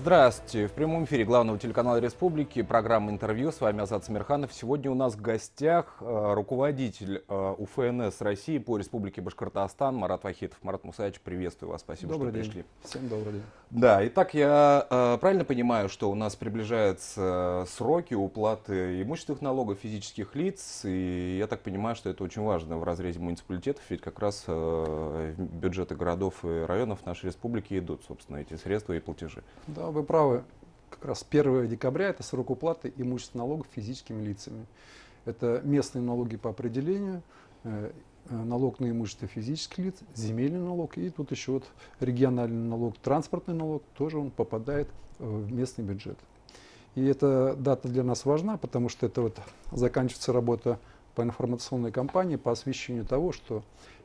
Здравствуйте. В прямом эфире главного телеканала Республики, программа «Интервью». С вами Азат Самирханов. Сегодня у нас в гостях руководитель УФНС России по Республике Башкортостан Марат Вахитов. Марат Мусаевич, приветствую вас. Спасибо, что пришли. Всем добрый день. Да, итак, я правильно понимаю, что у нас приближаются сроки уплаты имущественных налогов физических лиц, и я так понимаю, что это очень важно в разрезе муниципалитетов, ведь как раз в бюджеты городов и районов нашей республики идут, собственно, эти средства и платежи. Да, вы правы. Как раз 1 декабря это срок уплаты имущественных налогов физическими лицами. Это местные налоги по определению, налог на имущество физических лиц, земельный налог, и тут еще вот региональный налог, транспортный налог, тоже он попадает в местный бюджет. И эта дата для нас важна, потому что это вот заканчивается работа по информационной кампании, по освещению того, что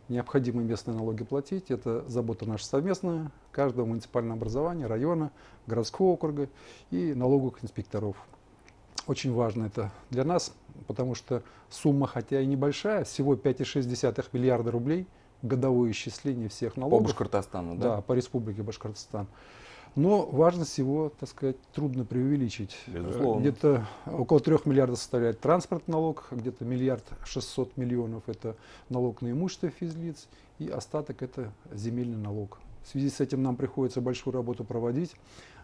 необходимо местные налоги платить. Это забота наша совместная, каждого муниципального образования, района, городского округа и налоговых инспекторов. Очень важно это для нас, потому что сумма, хотя и небольшая, всего 5,6 миллиарда рублей, годовое исчисление всех налогов. По Башкортостану, да? Да, по Республике Башкортостан. Но важность его, так сказать, трудно преувеличить. Безусловно. Где-то около 3 миллиардов составляет транспортный налог, где-то 1 600 000 000 это налог на имущество физлиц, и остаток это земельный налог. В связи с этим нам приходится большую работу проводить.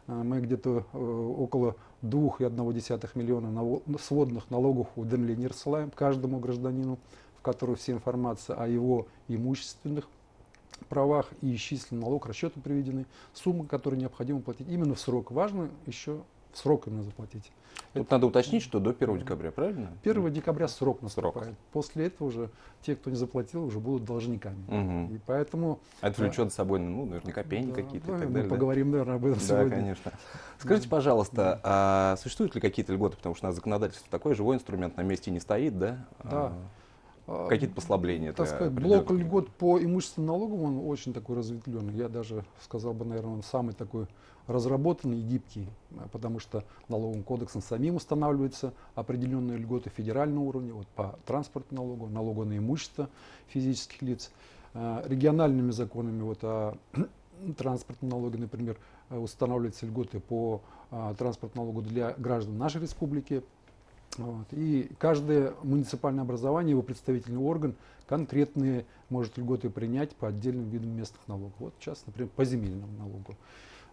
Мы где-то около 2,1 миллиона сводных налогов уведомлений рассылаем каждому гражданину, в котором вся информация о его имущественных правах и исчислен налог, расчеты приведены, суммы, которые необходимо платить именно в срок. Важно еще в срок именно заплатить. Тут надо уточнить, что до 1 декабря, правильно? 1 декабря срок наступает. После этого уже те, кто не заплатил, уже будут должниками. Угу. И поэтому... Это влечет за собой, наверняка, пени какие-то и так мы далее. поговорим, наверное, об этом сегодня. Да, конечно. Скажите, пожалуйста, а существуют ли какие-то льготы? Потому что у нас законодательство такой, живой инструмент на месте не стоит, да? Да. Какие-то послабления? Так сказать, блок льгот по имущественным налогам, он очень такой разветвленный. Я даже сказал бы, наверное, он самый такой разработанный и гибкий, потому что налоговым кодексом самим устанавливаются определенные льготы федерального уровня, вот по транспортному налогу, налогу на имущество физических лиц, региональными законами, вот о транспортном налоге, например, устанавливаются льготы по транспортному налогу для граждан нашей республики. Вот. И каждое муниципальное образование, его представительный орган конкретные может льготы принять по отдельным видам местных налогов. Вот сейчас, например, по земельному налогу.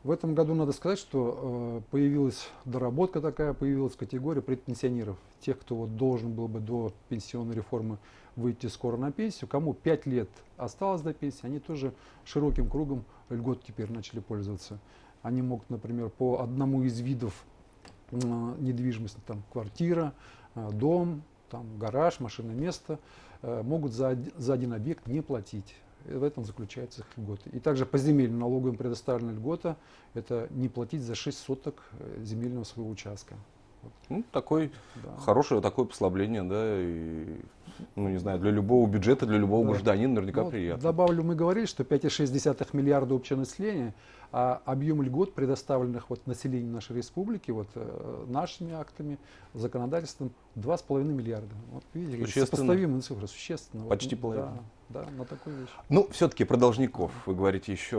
В этом году надо сказать, что появилась доработка такая, появилась категория предпенсионеров. Тех, кто вот должен был бы до пенсионной реформы выйти скоро на пенсию, кому 5 лет осталось до пенсии, они тоже широким кругом льгот теперь начали пользоваться. Они могут, например, по одному из видов недвижимости, там квартира, дом, там гараж, машинное место, могут за один объект не платить. И в этом заключается их льготы. И также по земельным налогам предоставлена льгота, это не платить за 6 соток земельного своего участка. Ну, такое хорошее такое послабление, да, и, не знаю, для любого бюджета, для любого гражданина наверняка приятно. Добавлю, мы говорили, что 5,6 миллиарда общего населения, а объем льгот, предоставленных вот населению нашей республики, вот нашими актами, законодательством, 2,5 миллиарда. Вот видите, сопоставимые цифры, существенно. Почти половина. Да, на такую вещь. Ну, все-таки про должников, вы говорите, еще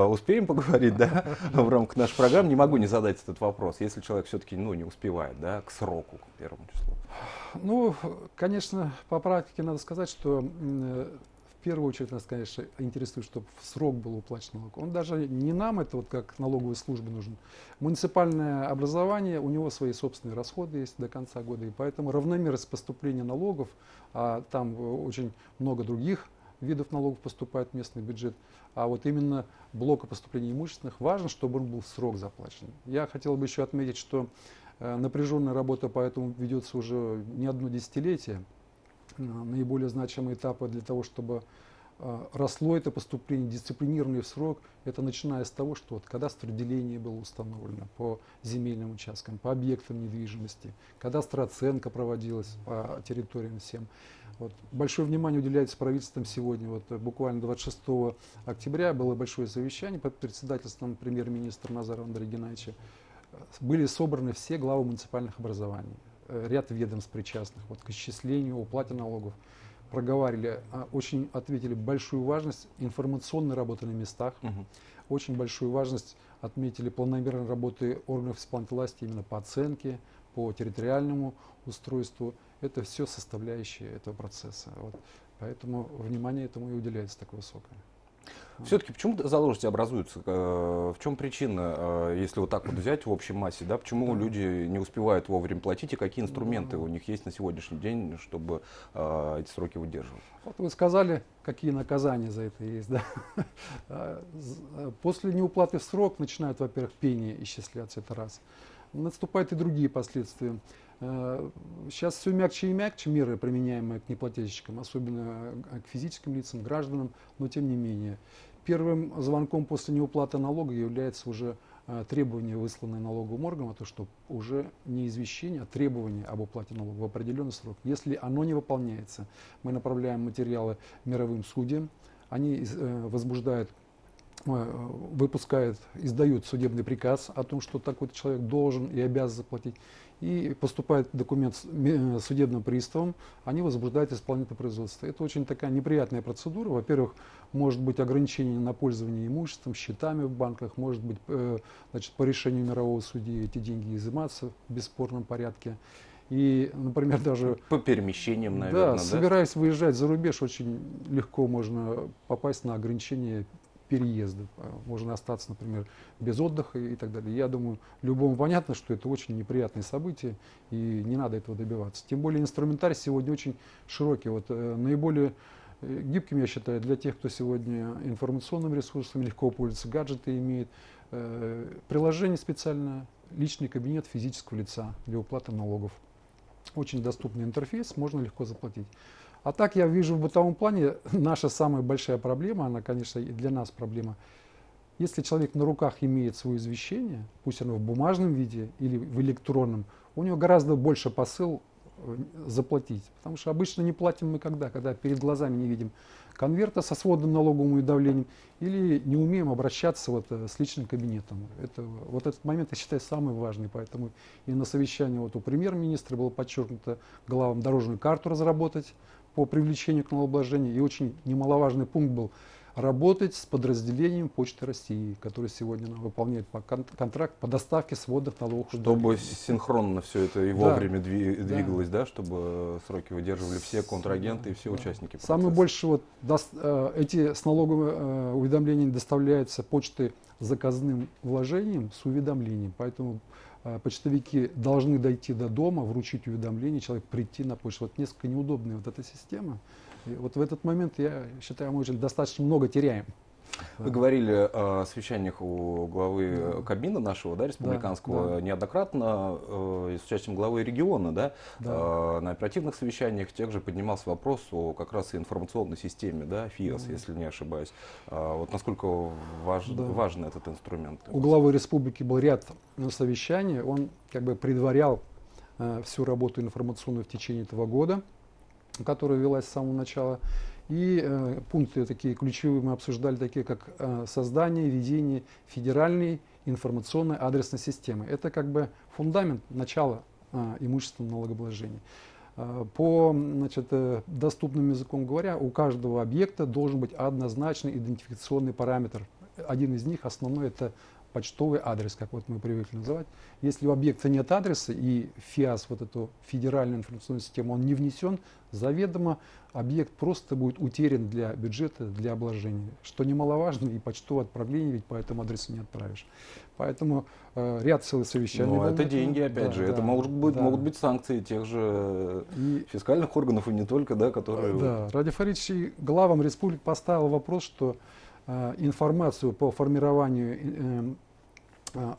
успеем поговорить, да, в рамках нашей программы. Не могу не задать этот вопрос. Если человек все-таки, не успевает, да, к сроку, к 1 числу. Ну, конечно, по практике надо сказать, что в первую очередь нас, конечно, интересует, чтобы в срок был уплачен налог. Он даже не нам, это вот как налоговой службе нужен. Муниципальное образование, у него свои собственные расходы есть до конца года, и поэтому равномерность поступления налогов, а там очень много других видов налогов поступает в местный бюджет, а вот именно блока поступления имущественных важно, чтобы он был в срок заплачен. Я хотел бы еще отметить, что напряженная работа по этому ведется уже не одно десятилетие. Наиболее значимые этапы для того, чтобы росло это поступление, дисциплинированное в срок, это начиная с того, что вот кадастр деления было установлено по земельным участкам, по объектам недвижимости, кадастроценка проводилась по территориям всем. Вот. Большое внимание уделяется правительством сегодня. Вот, буквально 26 октября было большое совещание под председательством премьер-министра Назара Андрея Геннадьевича. Были собраны все главы муниципальных образований, ряд ведомств причастных вот, к исчислению, уплате налогов. Проговаривали, очень ответили большую важность информационной работы на местах. очень большую важность отметили планомерной работы органов исполнительной власти именно по оценке, по территориальному устройству. Это все составляющие этого процесса. Вот. Поэтому внимание этому и уделяется такое высокое. Все-таки почему задолженности образуются? В чем причина, если вот так вот взять в общей массе, да, почему люди не успевают вовремя платить и какие инструменты у них есть на сегодняшний день, чтобы эти сроки выдерживать? Вот вы сказали, какие наказания за это есть. Да? После неуплаты в срок начинают, во-первых, пени исчисляться, это раз. Наступают и другие последствия. Сейчас все мягче и мягче меры, применяемые к неплательщикам, особенно к физическим лицам, гражданам, но тем не менее. Первым звонком после неуплаты налога является уже требование, высланное налоговым органам, то, что уже не извещение, а требование об уплате налога в определенный срок. Если оно не выполняется, мы направляем материалы мировым судьям, они возбуждают, выпускают, издают судебный приказ о том, что такой-то человек должен и обязан заплатить. И поступает документ судебным приставом, они возбуждают исполнительное производство. Это очень такая неприятная процедура. Во-первых, может быть ограничение на пользование имуществом, счетами в банках, может быть, значит, по решению мирового судьи эти деньги изыматься в бесспорном порядке. И, например, даже по перемещениям, наверное, да, собираясь выезжать за рубеж, очень легко можно попасть на ограничение переезда. Можно остаться, например, без отдыха и так далее. Я думаю, любому понятно, что это очень неприятные события, и не надо этого добиваться. Тем более инструментарий сегодня очень широкий. Вот, наиболее гибким, я считаю, для тех, кто сегодня информационным ресурсом легко пользуется, гаджеты имеет, приложение специальное, личный кабинет физического лица для уплаты налогов. Очень доступный интерфейс, можно легко заплатить. А так я вижу в бытовом плане наша самая большая проблема, она, конечно, и для нас проблема. Если человек на руках имеет свое извещение, пусть оно в бумажном виде или в электронном, у него гораздо больше посыл заплатить. Потому что обычно не платим мы когда перед глазами не видим конверта со сводным налоговым уведомлением или не умеем обращаться вот с личным кабинетом. Вот этот момент, я считаю, самый важный. Поэтому и на совещании вот у премьер-министра было подчеркнуто главам дорожную карту разработать по привлечению к налогообложению. И очень немаловажный пункт был работать с подразделением Почты России, который сегодня выполняет контракт по доставке сводных налоговых чтобы уведомлений. синхронно все это и Да, вовремя двигалось, да, чтобы сроки выдерживали все контрагенты и все участники процесса. Самое больше вот эти с налоговыми уведомлениями доставляются почтой заказным вложением с уведомлением. Поэтому почтовики должны дойти до дома, вручить уведомление, человек прийти на почту. Вот несколько неудобная вот эта система. И вот в этот момент, я считаю, мы уже достаточно много теряем. Вы говорили о совещаниях у главы Кабмина нашего, да, республиканского, неоднократно с участием главы региона, да, на оперативных совещаниях также поднимался вопрос о как раз и информационной системе, да, ФИОС, если не ошибаюсь. Вот насколько важен этот инструмент? У главы республики был ряд совещаний, он как бы предварял всю работу информационную в течение этого года, которая велась с самого начала. И пункты такие ключевые мы обсуждали, такие как создание, ведение федеральной информационной адресной системы. Это как бы фундамент начала имущественного налогообложения. По доступным языком говоря, у каждого объекта должен быть однозначный идентификационный параметр. Один из них, основной, это почтовый адрес, как вот мы привыкли называть. Если у объекта нет адреса и ФИАС, вот эту федеральную информационную систему, он не внесен, заведомо объект просто будет утерян для бюджета, для обложения. Что немаловажно, и почтовое отправление ведь по этому адресу не отправишь. Поэтому ряд целых совещаний. Но это деньги, опять же. Это могут быть санкции тех же фискальных органов и не только, да, которые... Да, Ради Фаридович главам республик поставил вопрос, что информацию по формированию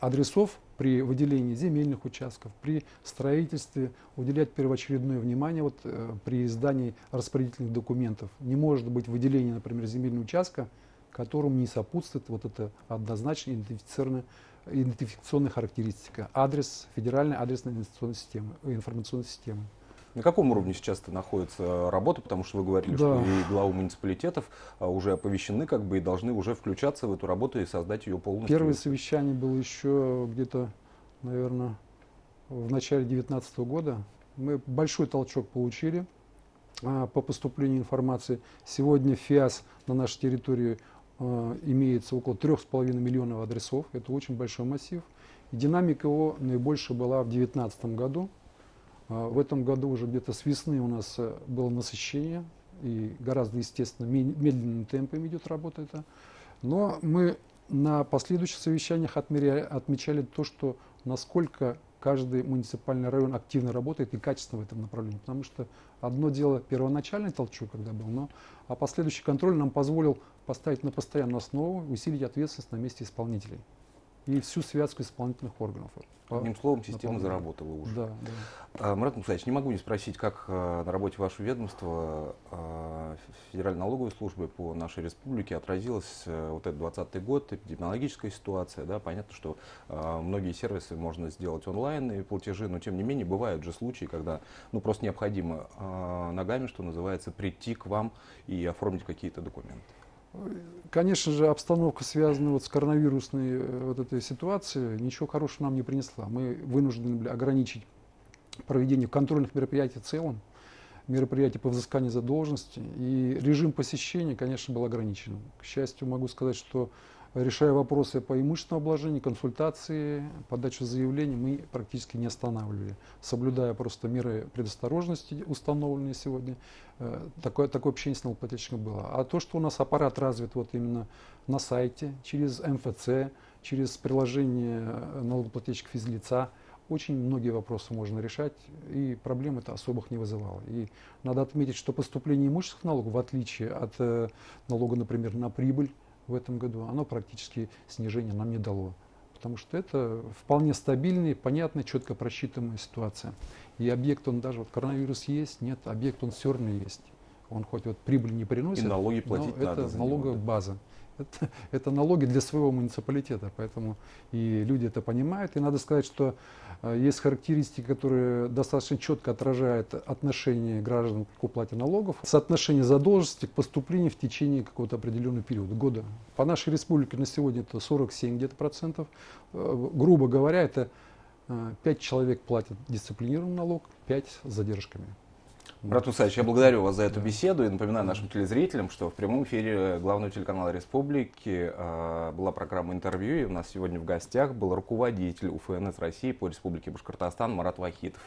адресов при выделении земельных участков, при строительстве уделять первоочередное внимание при издании распорядительных документов. Не может быть выделения, например, земельного участка, которому не сопутствует вот эта однозначно идентификационная характеристика. Адрес, федеральной адресной информационной системы. На каком уровне сейчас это находится работа, потому что вы говорили, что и главы муниципалитетов уже оповещены, как бы, и должны уже включаться в эту работу и создать ее полностью? Первое совещание было еще где-то, наверное, в начале 2019 года. Мы большой толчок получили по поступлению информации. Сегодня ФИАС на нашей территории имеется около 3,5 миллионов адресов. Это очень большой массив. И динамика его наибольшая была в 2019 году. В этом году уже где-то с весны у нас было насыщение. И гораздо, естественно, медленными темпами идет работа эта. Но мы на последующих совещаниях отмечали то, что насколько каждый муниципальный район активно работает и качественно в этом направлении. Потому что одно дело первоначальный толчок, когда был, а последующий контроль нам позволил поставить на постоянную основу, усилить ответственность на месте исполнителей и всю связку исполнительных органов. Одним словом, система заработала уже. Да, да. Марат Мусаевич, не могу не спросить, как на работе вашего ведомства Федеральной налоговой службы по нашей республике отразилась вот этот 2020 год, эпидемиологическая ситуация. Да? Понятно, что многие сервисы можно сделать онлайн и платежи, но тем не менее бывают же случаи, когда просто необходимо ногами, что называется, прийти к вам и оформить какие-то документы. Конечно же, обстановка, связанная с коронавирусной вот этой ситуацией, ничего хорошего нам не принесла. Мы вынуждены были ограничить проведение контрольных мероприятий в целом, мероприятий по взысканию задолженности, и режим посещения, конечно, был ограничен. К счастью, могу сказать, что решая вопросы по имущественному обложению, консультации, подачу заявлений, мы практически не останавливали, соблюдая просто меры предосторожности, установленные сегодня. Такое общение с налогоплательщиком было. А то, что у нас аппарат развит именно на сайте, через МФЦ, через приложение налогоплательщиков физлица, очень многие вопросы можно решать, и проблем это особых не вызывало. И надо отметить, что поступление имущественных налогов, в отличие от налога, например, на прибыль, в этом году, оно практически снижения нам не дало. Потому что это вполне стабильная, понятная, четко просчитанная ситуация. И объект, он даже, коронавирус есть, нет, объект, он все равно есть. Он хоть прибыль не приносит, и налоги платить но надо это за налоговая него, да? база. Это налоги для своего муниципалитета, поэтому и люди это понимают. И надо сказать, что есть характеристики, которые достаточно четко отражают отношение граждан к уплате налогов, соотношение задолженности к поступлению в течение какого-то определенного периода, года. По нашей республике на сегодня это 47 где-то процентов. Грубо говоря, это 5 человек платят дисциплинированный налог, 5 с задержками. Марат Мусаевич, я благодарю вас за эту беседу и напоминаю нашим телезрителям, что в прямом эфире главного телеканала Республики была программа интервью, и у нас сегодня в гостях был руководитель УФНС России по Республике Башкортостан Марат Вахитов.